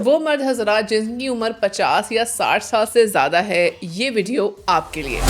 वो मर्द हजरात जिनकी उम्र 50 या 60 साल से ज्यादा है, ये वीडियो आपके लिए।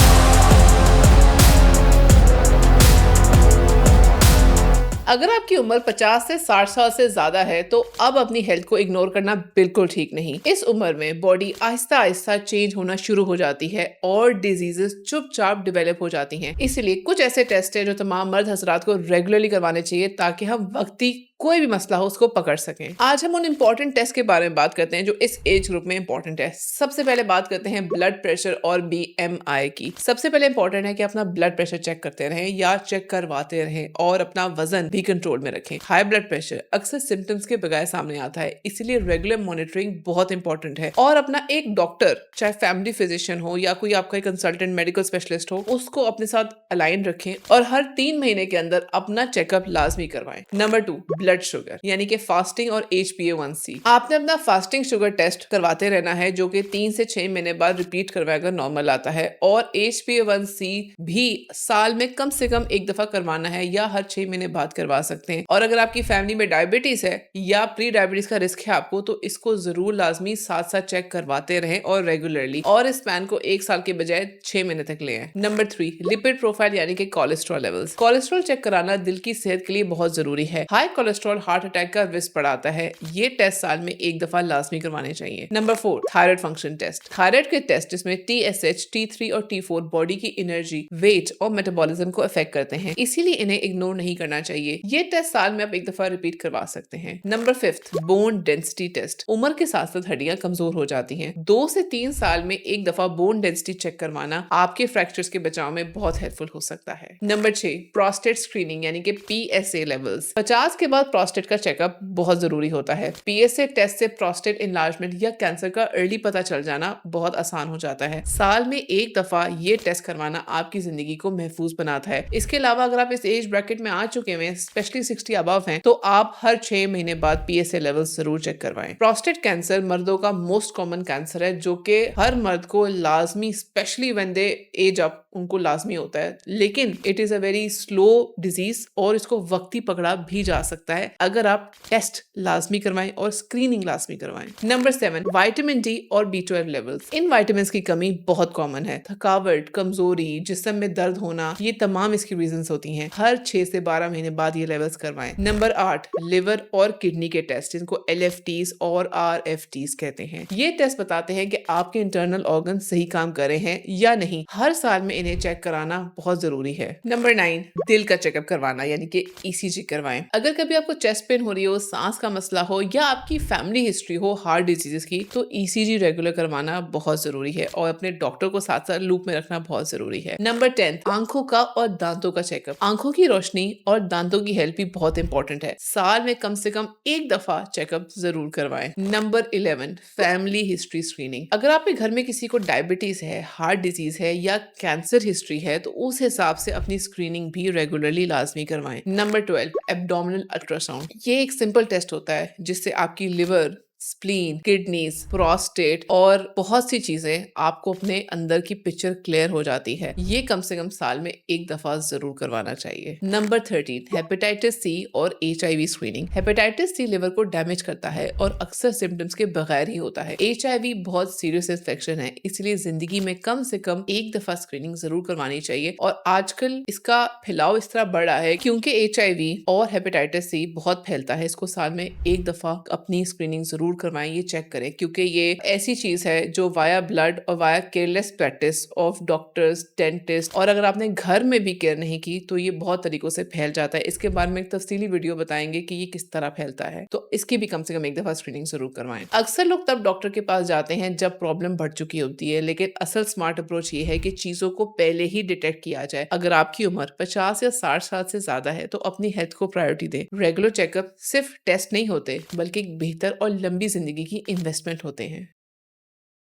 अगर आपकी उम्र 50 से 60 साल से ज्यादा है तो अब अपनी हेल्थ को इग्नोर करना बिल्कुल ठीक नहीं। इस उम्र में बॉडी आहिस्ता आहिस्ता चेंज होना शुरू हो जाती है और डिजीजेस चुपचाप डेवलप हो जाती हैं। इसलिए कुछ ऐसे टेस्ट है जो तमाम मर्द हजरात को रेगुलरली करवाने चाहिए ताकि हम वक्ती कोई भी मसला हो उसको पकड़ सकें। आज हम उन इम्पोर्टेंट टेस्ट के बारे में बात करते हैं जो इस एज ग्रुप में इम्पोर्टेंट है। सबसे पहले बात करते हैं ब्लड प्रेशर और BMI की। सबसे पहले इम्पोर्टेंट है कि अपना ब्लड प्रेशर चेक करते रहें या चेक करवाते रहें और अपना वजन भी कंट्रोल में रखें। हाई ब्लड प्रेशर अक्सर सिम्टम्स के बगैर सामने आता है, इसलिए रेगुलर मॉनिटरिंग बहुत इंपॉर्टेंट है। और अपना एक डॉक्टर, चाहे फैमिली फिजिशियन हो या कोई आपका कंसल्टेंट मेडिकल स्पेशलिस्ट हो, उसको अपने साथ अलाइन रखें और हर 3 महीने के अंदर अपना चेकअप लाजमी करवाएं। नंबर 2, ब्लड शुगर यानी कि फास्टिंग और HbA1c। आपने अपना फास्टिंग शुगर टेस्ट करवाते रहना है जो कि 3 से 6 महीने बाद रिपीट करवाए अगर नॉर्मल आता है। और HbA1c भी साल में कम से कम एक दफा करवाना है या हर 6 महीने बाद करवा सकते हैं। और अगर आपकी फैमिली में डायबिटीज है या प्री डायबिटीज का रिस्क है आपको, तो इसको जरूर लाजमी साथ साथ चेक करवाते रहें और रेगुलरली, और इस प्लान को 1 साल के बजाय 6 महीने तक ले आए। नंबर 3, लिपिड प्रोफाइल यानी कि कोलेस्ट्रॉल लेवल्स। कोलेस्ट्रॉल चेक कराना दिल की सेहत के लिए बहुत जरूरी है। हाई कोलेस्ट्रॉल हार्ट अटैक का रिस्क बढ़ाता है। ये टेस्ट साल में एक दफा लाजमी करवाने चाहिए। Number 4, thyroid function test. Thyroid के टेस्ट जिसमें TSH, T3 और T4 बॉडी की एनर्जी, वेट और मेटाबॉलिज्म को अफेक्ट करते हैं, इसीलिए इन्हें इग्नोर नहीं करना चाहिए। ये टेस्ट साल में आप एक दफा रिपीट करवा सकते हैं। Number 5, bone density test. उम्र के साथ साथ हड्डियां कमजोर हो जाती हैं। 2 से 3 साल में एक दफा बोन डेंसिटी चेक करवाना आपके फ्रैक्चर्स के बचाव में बहुत हेल्पफुल हो सकता है। नंबर 6, प्रोस्टेट स्क्रीनिंग यानी कि PSA लेवल्स। 50 के बाद प्रोस्टेट का चेकअप बहुत जरूरी होता है। PSA टेस्ट से प्रोस्टेट इनलार्जमेंट या कैंसर का अर्ली पता चल जाना बहुत आसान हो जाता है। साल में एक दफा ये टेस्ट करवाना आपकी जिंदगी को महफूज बनाता है। इसके अलावा अगर आप इस एज ब्रैकेट में आ चुके हैं, स्पेशली 60 अबव हैं, तो आप हर 6 महीने बाद PSA लेवल्स जरूर चेक करवाएं। प्रोस्टेट कैंसर मर्दों का मोस्ट कॉमन कैंसर है जो कि हर मर्द को लाजमी, specially when they age up, उनको लाजमी होता है। लेकिन it is a very slow disease और इसको वक्ती पकड़ा भी जा सकता है अगर आप टेस्ट लाजमी करवाएं और स्क्रीनिंग लाजमी करवाएं। नंबर 7, विटामिन D और B12 लेवल्स। इन विटामिन्स की कमी बहुत कॉमन है। थकावट, कमजोरी, जिस्म में दर्द होना, ये तमाम इसकी रीजंस होती हैं। हर 6 से 12 महीने बाद ये लेवल्स करवाएं। नंबर 8, लिवर और किडनी के टेस्ट जिनको LFTs और RFTs कहते हैं। ये टेस्ट बताते हैं कि आपके इंटरनल ऑर्गन सही काम कर रहे हैं या नहीं। हर साल में इन्हें चेक कराना बहुत जरूरी है। नंबर 9, दिल का चेकअप करवाना यानी कि ECG करवाएं। अगर कभी आपको चेस्ट पेन हो रही हो, सांस का मसला हो या आपकी फैमिली हिस्ट्री हो हार्ट डिजीजेस की, तो ECG रेगुलर करवाना बहुत जरूरी है और अपने डॉक्टर को साथ साथ लूप में रखना बहुत जरूरी है। नंबर 10, आंखों का और दांतों का चेकअप। आंखों की रोशनी और दांतों की हेल्थ भी बहुत इंपॉर्टेंट है। साल में कम से कम एक दफा चेकअप जरूर करवाएं। Number 11, family history screening. अगर आपके घर में किसी को डायबिटीज है, हार्ट डिजीज है या कैंसर हिस्ट्री है, तो उस हिसाब से अपनी स्क्रीनिंग भी रेगुलरली लाजमी करवाएं। Number 12, abdominal ultrasound. ये एक सिंपल टेस्ट होता है जिससे आपकी लिवर, स्प्लीन, किडनीज, प्रोस्टेट और बहुत सी चीजें आपको अपने अंदर की पिक्चर क्लियर हो जाती है। ये कम से कम साल में एक दफा जरूर करवाना चाहिए। नंबर 13, हेपेटाइटिस C और HIV screening. Hepatitis C liver को डैमेज करता है और अक्सर सिम्टम्स के बगैर ही होता है। HIV बहुत सीरियस इन्फेक्शन है, इसलिए जिंदगी में कम से कम एक दफा स्क्रीनिंग जरूर करवानी चाहिए। और आजकल इसका फैलाव इस तरह बढ़ा है क्योंकि HIV और हेपेटाइटिस C बहुत फैलता है। इसको साल में एक दफा अपनी स्क्रीनिंग जरूर करवाएं, ये चेक करें, क्योंकि ये ऐसी चीज है जो वाया ब्लड और via careless practice of doctors, dentist, और अगर आपने घर में भी केयर नहीं की तो ये बहुत तरीकों से फैल जाता है। इसके बारे में एक तफसीली वीडियो बताएंगे कि ये किस तरह फैलता है, तो इसकी भी कम से कम एक दफा स्क्रीनिंग जरूर करवाएं। अक्सर लोग तब डॉक्टर के पास जाते हैं जब प्रॉब्लम बढ़ चुकी होती है, लेकिन असल स्मार्ट अप्रोच ये है कि चीजों को पहले ही डिटेक्ट किया जाए। अगर आपकी उम्र 50 या 60 साल से ज्यादा है तो अपनी हेल्थ को प्रायोरिटी दें। रेगुलर चेकअप सिर्फ टेस्ट नहीं होते बल्कि एक बेहतर और लंबी जिंदगी की इन्वेस्टमेंट होते हैं।